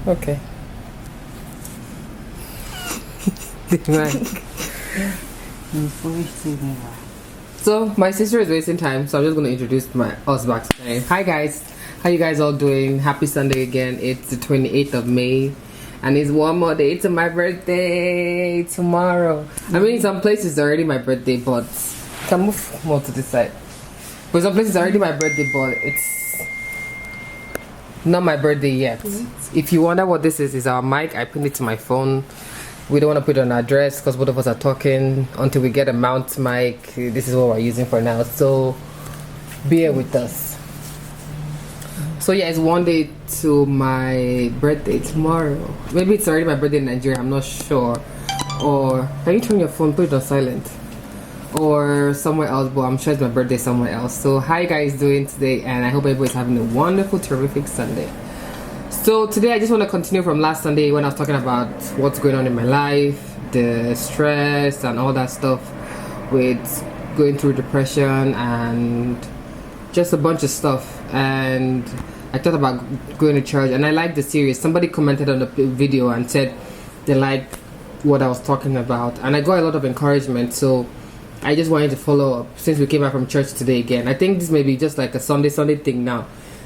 Okay. So my sister is wasting time, so I'm just gonna introduce us back today. Hi guys, how you guys all doing? Happy Sunday again. It's the 28th of May, and it's one more day to my birthday tomorrow. I mean, in some places it's already my birthday, but can move more to this side. But some places it's already my birthday, but it's not my birthday yet. If you wonder what this is our mic. I pinned it to my phone. We don't want to put it on our dress because both of us are talking until we get a mount mic. This is what we're using for now, so bear with us. So yeah, it's one day to my birthday tomorrow. Maybe it's already my birthday in Nigeria, I'm not sure. Or can you turn your phone, put it on silent? Or somewhere else, but I'm sure it's my birthday somewhere else. So how you guys doing today? And I hope everybody's having a wonderful, terrific Sunday. So today I just want to continue from last Sunday when I was talking about what's going on in my life, the stress and all that stuff with going through depression and just a bunch of stuff. And I thought about going to church, and I liked the series. Somebody commented on the video and said they liked what I was talking about, and I got a lot of encouragement. So I just wanted to follow up since we came back from church today again. I think this may be just like a Sunday thing now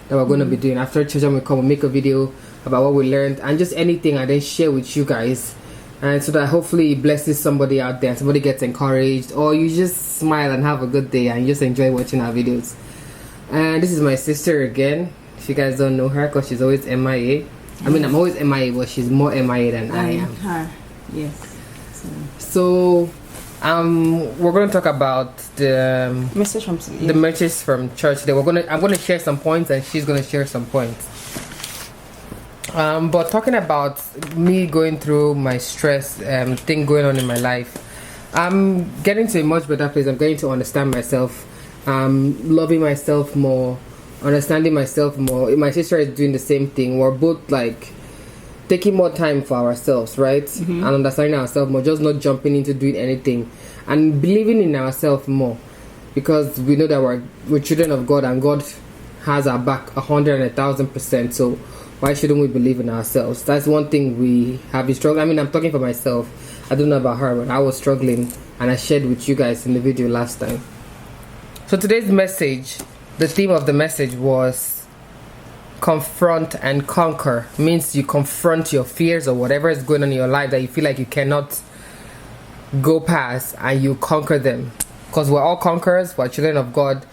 that we're going to be doing. After church, we come and make a video about what we learned and just anything, and then share with you guys, and so that hopefully it blesses somebody out there, somebody gets encouraged, or you just smile and have a good day and just enjoy watching our videos. And this is my sister again, if you guys don't know her, because she's always MIA. I mean, I'm always MIA, but she's more MIA than I am. Her, yes. So we're going to talk about the message from church today. I'm going to share some points, and she's going to share some points. But talking about me going through my stress thing going on in my life, I'm getting to a much better place. I'm getting to understand myself, loving myself more, understanding myself more. My sister is doing the same thing. We're both like taking more time for ourselves, right? And understanding ourselves more, just not jumping into doing anything, and believing in ourselves more, because we know that we're children of God, and God has our back 100,000%. So why shouldn't we believe in ourselves? That's one thing we have been struggling. I mean, I'm talking for myself. I don't know about her, but I was struggling, and I shared with you guys in the video last time. So today's message, the theme of the message was confront and conquer. Means you confront your fears or whatever is going on in your life that you feel like you cannot go past, and you conquer them, because we're all conquerors. We're children of God.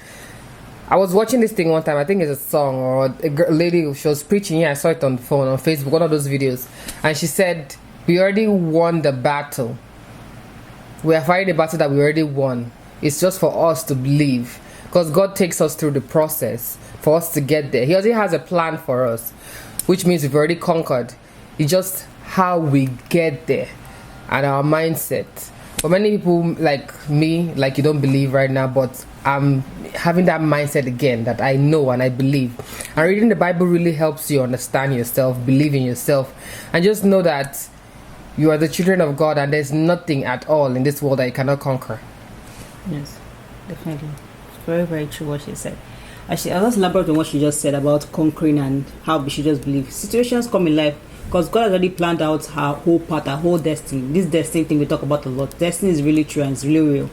I was watching this thing one time. I think it's a song or a lady, she was preaching. Yeah, I saw it on the phone, on Facebook, one of those videos, and she said we already won the battle. We are fighting the battle that we already won. It's just for us to believe, because God takes us through the process for us to get there. He already has a plan for us, which means we've already conquered. It's just how we get there and our mindset. For many people like me, like you don't believe right now, but I'm having that mindset again that I know and I believe. And reading the Bible really helps you understand yourself, believe in yourself, and just know that you are the children of God, and there's nothing at all in this world that you cannot conquer. Yes, definitely. It's very, very true what she said. Actually, I'll just elaborate on what she just said about conquering and how we should just believe. Situations come in life because God has already planned out her whole path, her whole destiny. This destiny thing we talk about a lot. Destiny is really true and it's really real.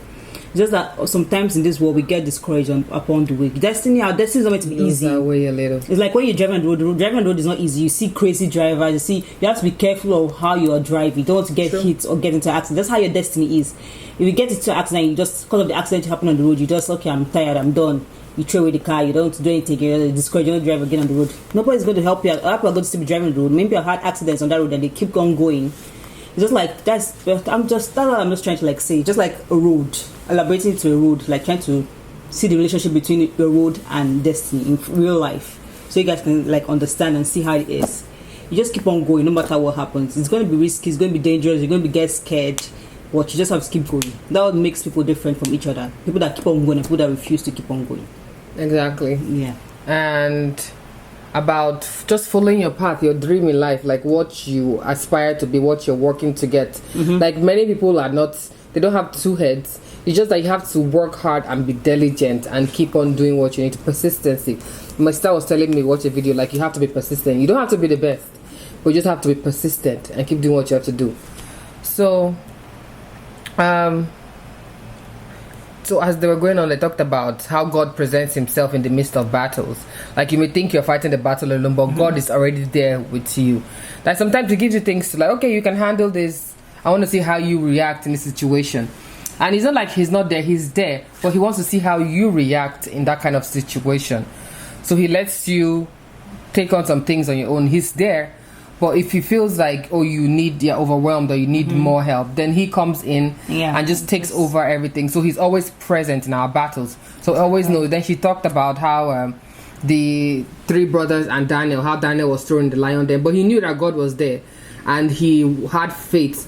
Just that sometimes in this world we get discouraged upon the way. Our destiny is not meant to be easy. It's like when you're driving on the road. Driving on the road is not easy. You see crazy drivers. You have to be careful of how you are driving. You don't want to get hit or get into an accident. That's how your destiny is. If you get into an accident, you just, because of the accident happened on the road, you just, okay, I'm tired, I'm done. You throw away the car, you don't do anything, you're discouraged, you don't drive again on the road. Nobody's going to help you. Other people are going to still be driving on the road. Maybe I've had accidents on that road and they keep on going. It's just like, that's what I'm just trying to like say. Just like a road, elaborating to a road, like trying to see the relationship between the road and destiny in real life. So you guys can like understand and see how it is. You just keep on going no matter what happens. It's going to be risky, it's going to be dangerous, you're going to get scared. But you just have to keep going. That what makes people different from each other. People that keep on going and people that refuse to keep on going. Exactly. Yeah. And about just following your path, your dream in life, like what you aspire to be, what you're working to get. Like many people are not, they don't have two heads. It's just that you have to work hard and be diligent and keep on doing what you need. Persistency. My sister was telling me, watch a video, like you have to be persistent. You don't have to be the best, but you just have to be persistent and keep doing what you have to do. So so as they were going on, they talked about how God presents himself in the midst of battles. Like, you may think you're fighting the battle alone, but God is already there with you. Like, sometimes he gives you things to, like, okay, you can handle this. I want to see how you react in this situation. And it's not like he's not there, he's there, but he wants to see how you react in that kind of situation. So he lets you take on some things on your own. He's there, but if he feels like, oh, you're overwhelmed or you need more help, then he comes in and just takes over everything. So he's always present in our battles. So always know. Then she talked about how the three brothers and Daniel, how Daniel was throwing the lion den, but he knew that God was there, and he had faith,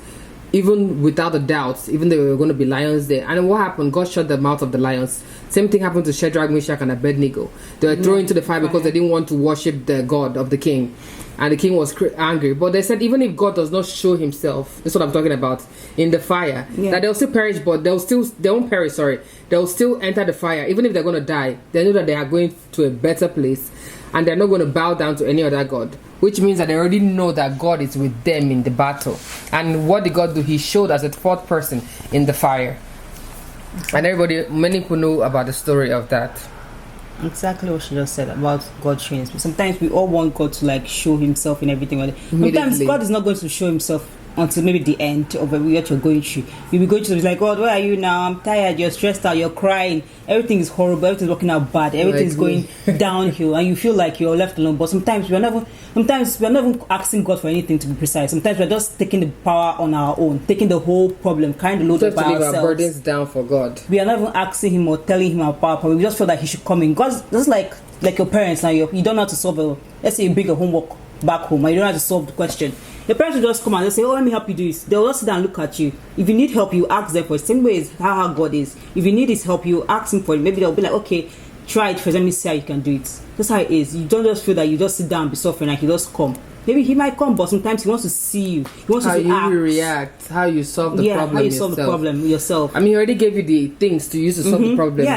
even without a doubt, even though there were going to be lions there. And what happened? God shut the mouth of the lions. Same thing happened to Shadrach, Meshach, and Abednego. They were thrown into the fire because they didn't want to worship the God of the king. And the king was angry. But they said, even if God does not show himself, that's what I'm talking about, in the fire, that they'll still perish, but they won't perish, they'll still enter the fire. Even if they're going to die, they know that they are going to a better place, and they're not going to bow down to any other god, which means that they already know that God is with them in the battle. And what did God do? He showed as a fourth person in the fire. And many people know about the story of that. Exactly what she just said about God showing himself. Sometimes we all want God to like show himself in everything. Sometimes God is not going to show himself until maybe the end of what you're going through. You'll be going through, it's like, God, where are you now? I'm tired, you're stressed out, you're crying, everything is horrible, everything's working out bad, everything's going downhill, and you feel like you're left alone. But sometimes we're not even asking God for anything, to be precise. Sometimes we're just taking the power on our own, taking the whole problem, carrying the load by ourselves. Leave our burdens down for God. We are not even asking him or telling him our power problem. We just feel that he should come in. God's just like your parents now. You don't know how to solve let's say you bring your homework back home and you don't know how to solve the question. Your parents will just come and they'll say, oh, let me help you do this. They'll just sit down and look at you. If you need help, you ask them for it. Same way is how God is. If you need his help, you ask him for it. Maybe they'll be like, okay, try it first. Let me see how you can do it. That's how it is. You don't just feel that you just sit down and be suffering, like you just come. Maybe he might come, but sometimes he wants to see you. He wants how to see you react, how you solve the problem how you solve the problem yourself. I mean, he already gave you the things to use to solve the problem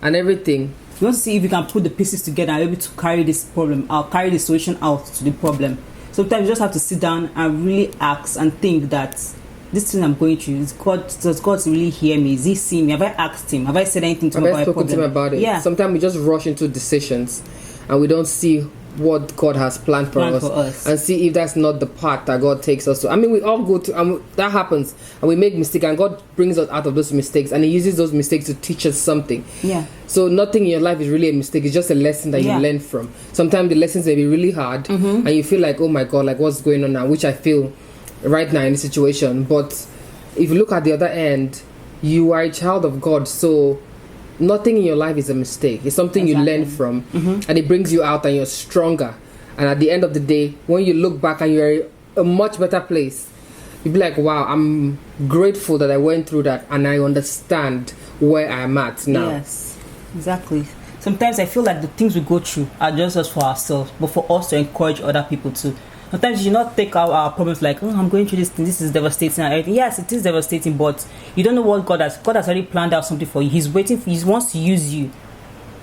and everything. You want to see if you can put the pieces together and be able to carry this problem out, carry the solution out to the problem. Sometimes you just have to sit down and really ask and think that this thing I'm going through, does God really hear me? Is he seeing me? Have I asked him? Have I said anything to him about spoken to him about it? Yeah. Sometimes we just rush into decisions and we don't see what God has planned for us and see if that's not the path that God takes us to. I mean, we all go to, that happens, and we make mistakes, and God brings us out of those mistakes, and he uses those mistakes to teach us something. Yeah. So nothing in your life is really a mistake. It's just a lesson that you learn from. Sometimes the lessons may be really hard, and you feel like, oh my God, like what's going on now, which I feel right now in this situation. But if you look at the other end, you are a child of God, so nothing in your life is a mistake. It's something you learn from, and it brings you out and you're stronger. And at the end of the day, when you look back and you're in a much better place, you'll be like, wow, I'm grateful that I went through that and I understand where I'm at now. Yes, exactly. Sometimes I feel like the things we go through are just us for ourselves, but for us to encourage other people too. Sometimes you should not take out our problems like, oh, I'm going through this thing, this is devastating and everything. Yes, it is devastating, but you don't know what God has already planned out something for you. He wants to use you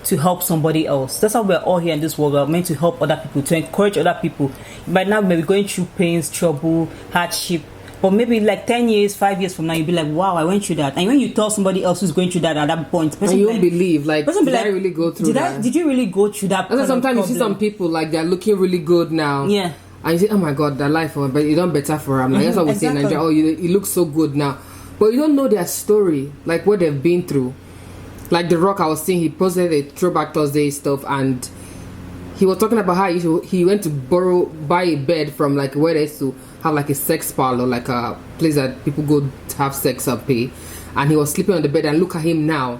to help somebody else. That's how we're all here in this world. We're meant to help other people, to encourage other people. By now, maybe going through pains, trouble, hardship, but maybe like 10 years, 5 years from now, you'll be like, wow, I went through that. And when you tell somebody else who's going through that at that point, and you won't believe, like, did I really go through that? Did you really go through that? Sometimes you see some people, like, they're looking really good now. Yeah. And you say, oh my God, their life, but you done better for them. Like, that's what we say in Nigeria. Oh, you look so good now. But you don't know their story, like what they've been through. Like The Rock, I was seeing, he posted a Throwback Thursday stuff, and he was talking about how he went to buy a bed from like where they used to have like a sex parlor, like a place that people go to have sex or pay. And he was sleeping on the bed, and look at him now,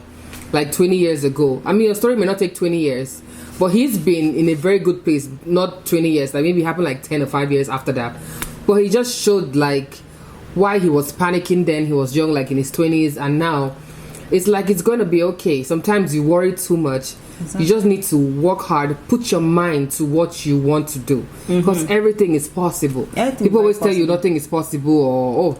like 20 years ago. I mean, your story may not take 20 years. But he's been in a very good place, not 20 years, like maybe it happened like 10 or 5 years after that. But he just showed like why he was panicking then. He was young, like in his 20s, and now it's like it's going to be okay. Sometimes you worry too much. Exactly. You just need to work hard, put your mind to what you want to do, because everything is possible. People always tell you nothing is possible, or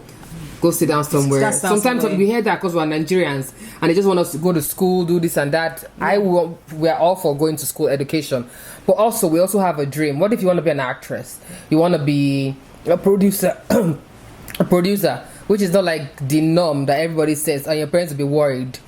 go sit down somewhere. Just down Sometimes somewhere. we hear that because we're Nigerians and they just want us to go to school, do this and that. We are all for going to school, education, but also we also have a dream. What if you want to be an actress? You want to be a producer, a producer, which is not like the norm that everybody says, and your parents will be worried.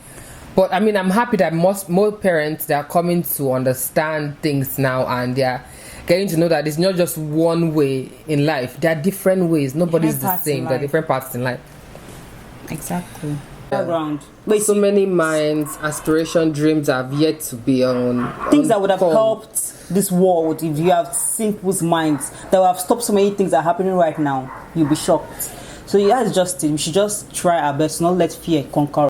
But I mean, I'm happy that more parents, they are coming to understand things now, and they're getting to know that it's not just one way in life. There are different ways. Nobody's the same. There are different paths in life. Exactly. Background. So many minds, aspiration, dreams have yet to be on things that would have helped this world. If you have seen people's minds, that would have stopped so many things that are happening right now, you'll be shocked. So yeah, it's just it. We should just try our best, not let fear conquer.